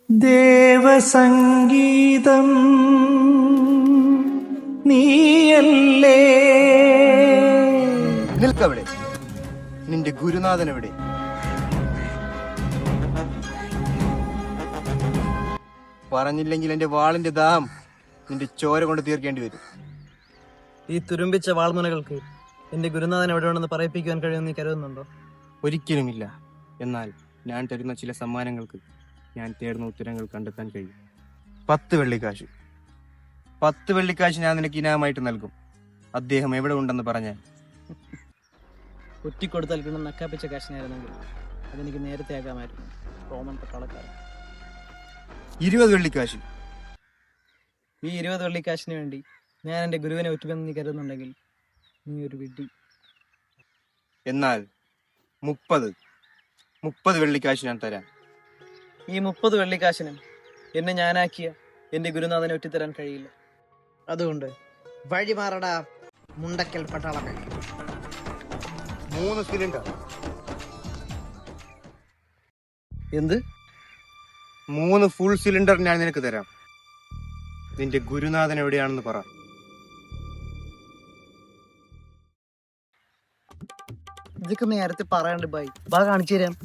ദേവസംഗീതം നീയല്ലേ. നിൽക്കവിടെ, നിന്റെ ഗുരുനാഥൻ എവിടെ? പറഞ്ഞില്ലെങ്കിൽ എന്റെ വാളിന്റെ ദാഹം നിന്റെ ചോര കൊണ്ട് തീർക്കേണ്ടി വരും. ഈ തുരുമ്പിച്ച വാൾമുനകൾക്ക് എന്റെ ഗുരുനാഥൻ എവിടെയാണെന്ന് പറയിപ്പിക്കുവാൻ കഴിയുമെന്ന് നീ കരുതുന്നുണ്ടോ? ഒരിക്കലുമില്ല. എന്നാൽ ഞാൻ തരുന്ന ചില സമ്മാനങ്ങൾക്ക് ഞാൻ തേടുന്ന ഉത്തരങ്ങൾ കണ്ടെത്താൻ കഴിയും. 10 വെള്ളിക്കാശ്. 10 വെള്ളിക്കാശ് ഞാൻ നിനക്ക് ഇനാമായിട്ട് നൽകും. അദ്ദേഹം എവിടെ ഉണ്ടെന്ന് പറഞ്ഞാൽ. ഒറ്റിക്കൊടുത്താൽ കിട്ടുന്ന നക്കാപ്പിച്ച കാശിനായിരുന്നെങ്കിൽ അതെനിക്ക് നേരത്തെ ആകാമായിരുന്നു. റോമൻ പട്ടാളക്കാരൻ. 20 വെള്ളിക്കാശ്. ഈ 20 വെള്ളിക്കാശിന് വേണ്ടി ഞാൻ എൻ്റെ ഗുരുവിനെ ഒറ്റുമെന്ന് നീ കരുതുന്നുണ്ടെങ്കിൽ നീ ഒരു വിഡ്ഢി. എന്നാൽ 30 വെള്ളിക്കാശ് ഞാൻ തരാം. ഈ 30 വെള്ളിക്കാശിനും എന്നെ ഞാനാക്കിയ എൻ്റെ ഗുരുനാഥനെ ഒറ്റിത്തരാൻ കഴിയില്ല. അതുകൊണ്ട് വഴിമാറടാ മുണ്ടക്കൽ പട്ടാളക്കാർ. 3 സിലിണ്ടർ. എന്ത്? 3 ഫുൾ സിലിണ്ടർ ഞാൻ നിനക്ക് തരാം. നിന്റെ ഗുരുനാഥൻ എവിടെയാണെന്ന് പറ. ഇതൊക്കെ നേരത്തെ പറയാണ്ട് ബൈ കാണിച്ചു തരാം.